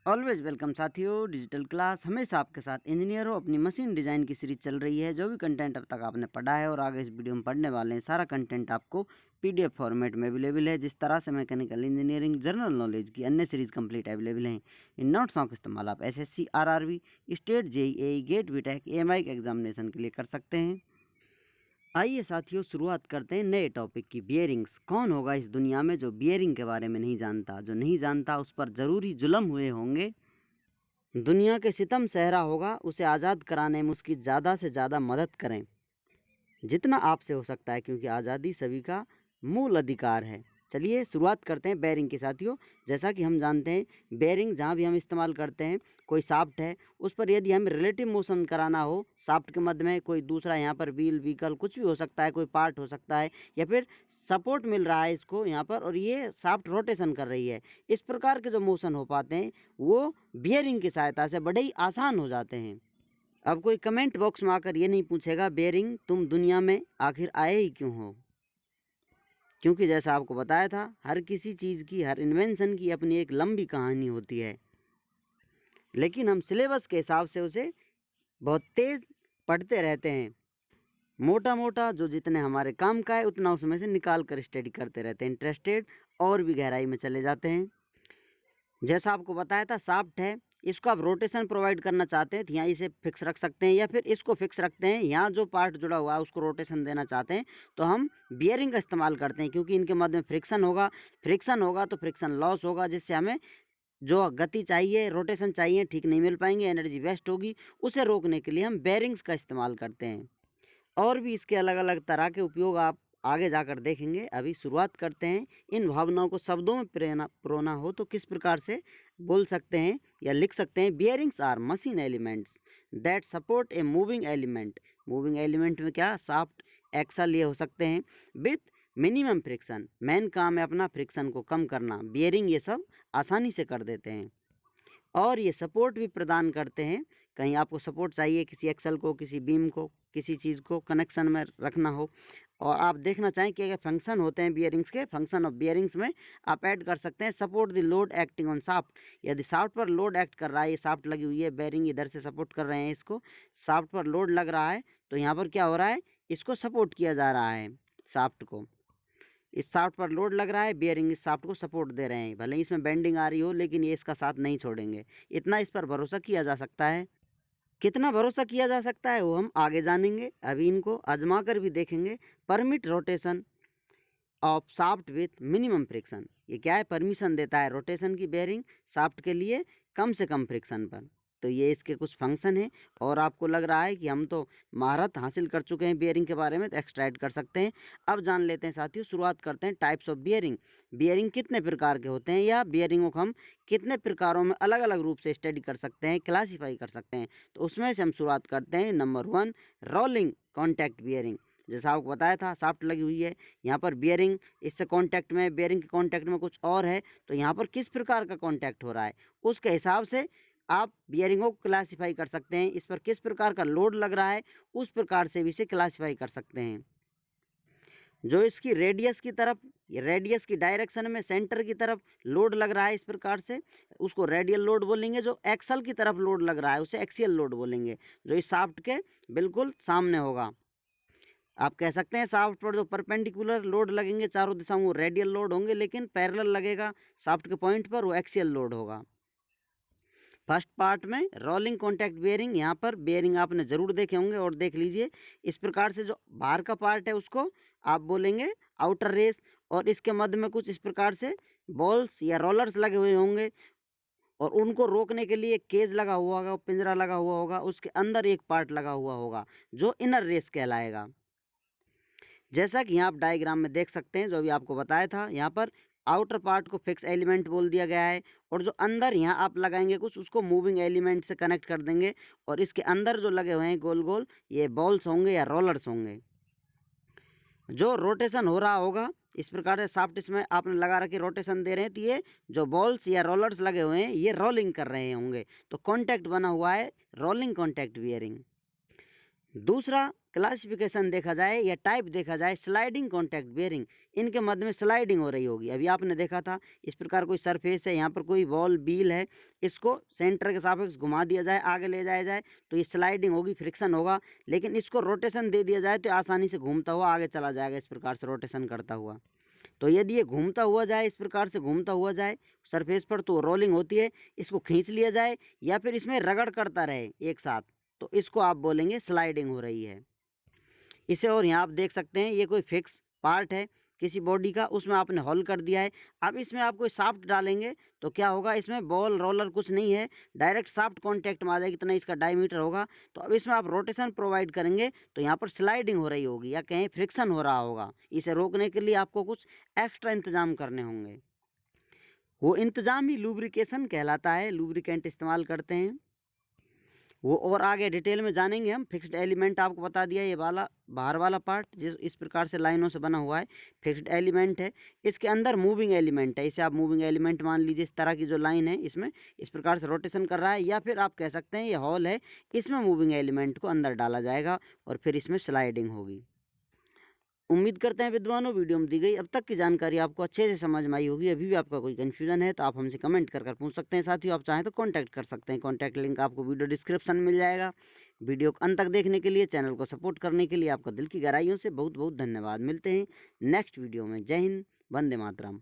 Always welcome साथियों, digital class हमेशा आपके साथ। इंजीनियर हो, अपनी मशीन डिज़ाइन की सीरीज चल रही है। जो भी कंटेंट अब तक आपने पढ़ा है और आगे इस वीडियो में पढ़ने वाले हैं, सारा कंटेंट आपको पीडीएफ फॉर्मेट में अवेलेबल है। जिस तरह से मैकेनिकल इंजीनियरिंग जनरल नॉलेज की अन्य सीरीज कंप्लीट अवेलेबल हैं, इन नोट्सों का इस्तेमाल आप SSC, RRB, state, JEE, GATE, BTech, AMI के एग्जामिनेशन के लिए कर सकते हैं। आइए साथियों, शुरुआत करते हैं नए टॉपिक की। बियरिंग्स। कौन होगा इस दुनिया में जो बियरिंग के बारे में नहीं जानता? जो नहीं जानता उस पर ज़रूरी जुल्म हुए होंगे। दुनिया के सितम सहरा होगा, उसे आज़ाद कराने में उसकी ज़्यादा से ज़्यादा मदद करें, जितना आपसे हो सकता है, क्योंकि आज़ादी सभी का मूल अधिकार है। चलिए शुरुआत करते हैं बेयरिंग के साथियों। जैसा कि हम जानते हैं, बेयरिंग जहाँ भी हम इस्तेमाल करते हैं, कोई शाफ्ट है, उस पर यदि हमें रिलेटिव मोशन कराना हो, शाफ्ट के मध्य में कोई दूसरा यहाँ पर व्हील, व्हीकल कुछ भी हो सकता है, कोई पार्ट हो सकता है, या फिर सपोर्ट मिल रहा है इसको यहाँ पर और ये शाफ्ट रोटेशन कर रही है, इस प्रकार के जो मोशन हो पाते हैं वो बियरिंग की सहायता से बड़े ही आसान हो जाते हैं। अब कोई कमेंट बॉक्स में आकर ये नहीं पूछेगा, बेयरिंग तुम दुनिया में आखिर आए ही क्यों हो? क्योंकि जैसा आपको बताया था, हर किसी चीज़ की, हर इन्वेंशन की अपनी एक लंबी कहानी होती है, लेकिन हम सिलेबस के हिसाब से उसे बहुत तेज़ पढ़ते रहते हैं। मोटा मोटा जो जितने हमारे काम का है उतना उसमें से निकाल कर स्टडी करते रहते हैं। इंटरेस्टेड और भी गहराई में चले जाते हैं। जैसा आपको बताया था, शाफ्ट है, इसको आप रोटेशन प्रोवाइड करना चाहते हैं तो यहाँ इसे फिक्स रख सकते हैं, या फिर इसको फिक्स रखते हैं। यहाँ जो पार्ट जुड़ा हुआ है उसको रोटेशन देना चाहते हैं तो हम बियरिंग का इस्तेमाल करते हैं, क्योंकि इनके मध्य में फ्रिक्शन होगा तो फ्रिक्शन लॉस होगा, जिससे हमें जो गति चाहिए, रोटेशन चाहिए, ठीक नहीं मिल पाएंगे, एनर्जी वेस्ट होगी। उसे रोकने के लिए हम बेयरिंग्स का इस्तेमाल करते हैं। और भी इसके अलग अलग तरह के उपयोग आप आगे जाकर देखेंगे। अभी शुरुआत करते हैं। इन भावनाओं को शब्दों में परोना हो तो किस प्रकार से बोल सकते हैं या लिख सकते हैं? Bearings are machine elements that support a moving element. Moving element में क्या? शाफ्ट, एक्सल, ये हो सकते हैं। विथ मिनिमम फ्रिक्शन, मेन काम है अपना फ्रिक्शन को कम करना। बियरिंग ये सब आसानी से कर देते हैं और ये सपोर्ट भी प्रदान करते हैं। कहीं आपको सपोर्ट चाहिए, किसी एक्सल को, किसी बीम को, किसी चीज़ को कनेक्शन में रखना हो, और आप देखना चाहें कि अगर फंक्शन होते हैं बियरिंग्स के, फंक्शन ऑफ बियरिंग्स में आप ऐड कर सकते हैं support the load acting on shaft. यदि शाफ्ट पर लोड एक्ट कर रहा है, ये शाफ्ट लगी हुई है, बेयरिंग इधर से सपोर्ट कर रहे हैं इसको, शाफ्ट पर लोड लग रहा है तो यहाँ पर क्या हो रहा है? इसको सपोर्ट किया जा रहा है, शाफ्ट को। इस शाफ्ट पर लोड लग रहा है, बियरिंग इस शाफ्ट को सपोर्ट दे रहे हैं। भले ही इसमें बेंडिंग आ रही हो, लेकिन ये इसका साथ नहीं छोड़ेंगे। इतना इस पर भरोसा किया जा सकता है। कितना भरोसा किया जा सकता है वो हम आगे जानेंगे। अभी इनको आजमा कर भी देखेंगे। Permit rotation of shaft with minimum friction. ये क्या है? परमिशन देता है रोटेशन की बेयरिंग शाफ्ट के लिए कम से कम फ्रिक्शन पर। तो ये इसके कुछ फंक्शन है, और आपको लग रहा है कि हम तो महारत हासिल कर चुके हैं बियरिंग के बारे में, तो एक्सट्रैक्ट कर सकते हैं। अब जान लेते हैं साथियों, शुरुआत करते हैं टाइप्स ऑफ बियरिंग। बियरिंग कितने प्रकार के होते हैं, या बियरिंगों को हम कितने प्रकारों में अलग अलग रूप से स्टडी कर सकते हैं, क्लासीफाई कर सकते हैं। तो उसमें से हम शुरुआत करते हैं। Number 1, rolling contact bearing. जैसा आपको बताया था, शाफ्ट लगी हुई है, यहाँ पर बियरिंग इससे कांटेक्ट में, बियरिंग के कांटेक्ट में कुछ और है, तो यहाँ पर किस प्रकार का कांटेक्ट हो रहा है उसके हिसाब से आप बियरिंगों को क्लासीफाई कर सकते हैं। इस पर किस प्रकार का लोड लग रहा है उस प्रकार से भी इसे क्लासीफाई कर सकते हैं। जो इसकी रेडियस की तरफ, रेडियस की डायरेक्शन में सेंटर की तरफ लोड लग रहा है, इस प्रकार से उसको रेडियल लोड बोलेंगे। जो एक्सल की तरफ लोड लग रहा है उसे एक्सियल लोड बोलेंगे, जो इस शाफ्ट के बिल्कुल सामने होगा। आप कह सकते हैं शाफ्ट पर जो परपेंडिकुलर लोड लगेंगे चारों दिशाओं में, वो रेडियल लोड होंगे, लेकिन पैरेलल लगेगा शाफ्ट के पॉइंट पर, वो एक्सियल लोड होगा। फर्स्ट पार्ट में रोलिंग कॉन्टैक्ट बेयरिंग, यहाँ पर बेयरिंग आपने ज़रूर देखे होंगे और देख लीजिए। इस प्रकार से जो बाहर का पार्ट है उसको आप बोलेंगे आउटर रेस, और इसके मध्य में कुछ इस प्रकार से बॉल्स या रोलर्स लगे हुए होंगे, और उनको रोकने के लिए एक केज लगा हुआ होगा, पिंजरा लगा हुआ होगा, उसके अंदर एक पार्ट लगा हुआ होगा जो इनर रेस कहलाएगा। जैसा कि यहाँ आप डायग्राम में देख सकते हैं, जो भी आपको बताया था, यहाँ पर आउटर पार्ट को फिक्स एलिमेंट बोल दिया गया है, और जो अंदर यहाँ आप लगाएंगे कुछ, उसको मूविंग एलिमेंट से कनेक्ट कर देंगे, और इसके अंदर जो लगे हुए हैं गोल गोल, ये बॉल्स होंगे या रोलर्स होंगे। जो रोटेशन हो रहा होगा इस प्रकार से शाफ्ट इसमें आपने लगा रखी, रोटेशन दे रहे हैं, तो ये जो बॉल्स या रोलर्स लगे हुए हैं ये रोलिंग कर रहे होंगे, तो कॉन्टैक्ट बना हुआ है रोलिंग कॉन्टैक्ट बियरिंग। दूसरा क्लासिफिकेशन देखा जाए या टाइप देखा जाए, स्लाइडिंग कॉन्टैक्ट बेयरिंग, इनके मध्य में स्लाइडिंग हो रही होगी। अभी आपने देखा था इस प्रकार कोई सरफेस है, यहाँ पर कोई वॉल बील है, इसको सेंटर के सापेक्ष घुमा दिया जाए, आगे ले जाया जाए तो ये स्लाइडिंग होगी, फ्रिक्शन होगा। लेकिन इसको रोटेशन दे दिया जाए तो आसानी से घूमता हुआ आगे चला जाएगा, इस प्रकार से रोटेशन करता हुआ। तो यदि ये घूमता हुआ जाए, इस प्रकार से घूमता हुआ जाए सरफेस पर, तो रोलिंग होती है। इसको खींच लिया जाए या फिर इसमें रगड़ करता रहे एक साथ, तो इसको आप बोलेंगे स्लाइडिंग हो रही है। इसे और यहाँ आप देख सकते हैं, ये कोई फिक्स पार्ट है किसी बॉडी का, उसमें आपने होल कर दिया है। अब इसमें आप कोई शाफ्ट डालेंगे तो क्या होगा, इसमें बॉल रोलर कुछ नहीं है, डायरेक्ट शाफ्ट कांटेक्ट में आ जाएगी, इतना इसका डायमीटर होगा। तो अब इसमें आप रोटेशन प्रोवाइड करेंगे तो यहाँ पर स्लाइडिंग हो रही होगी या कहीं फ्रिक्शन हो रहा होगा। इसे रोकने के लिए आपको कुछ एक्स्ट्रा इंतजाम करने होंगे। वो इंतजाम ही लुब्रिकेशन कहलाता है, लुब्रिकेंट इस्तेमाल करते हैं वो। और आगे डिटेल में जानेंगे हम। फिक्स्ड एलिमेंट आपको बता दिया, ये वाला बाहर वाला पार्ट जिस इस प्रकार से लाइनों से बना हुआ है, फिक्स्ड एलिमेंट है। इसके अंदर मूविंग एलिमेंट है, इसे आप मूविंग एलिमेंट मान लीजिए। इस तरह की जो लाइन है इसमें इस प्रकार से रोटेशन कर रहा है, या फिर आप कह सकते हैं ये हॉल है, इसमें मूविंग एलिमेंट को अंदर डाला जाएगा और फिर इसमें स्लाइडिंग होगी। उम्मीद करते हैं विद्वानों वीडियो में दी गई अब तक की जानकारी आपको अच्छे से समझ में आई होगी। अभी भी आपका कोई कन्फ्यूजन है तो आप हमसे कमेंट कर पूछ सकते हैं। साथ ही आप चाहें तो कांटेक्ट कर सकते हैं, कांटेक्ट लिंक आपको वीडियो डिस्क्रिप्शन में मिल जाएगा। वीडियो को अंत तक देखने के लिए, चैनल को सपोर्ट करने के लिए आपका दिल की गहराइयों से बहुत बहुत धन्यवाद। मिलते हैं नेक्स्ट वीडियो में। जय हिंद, वंदे मातरम।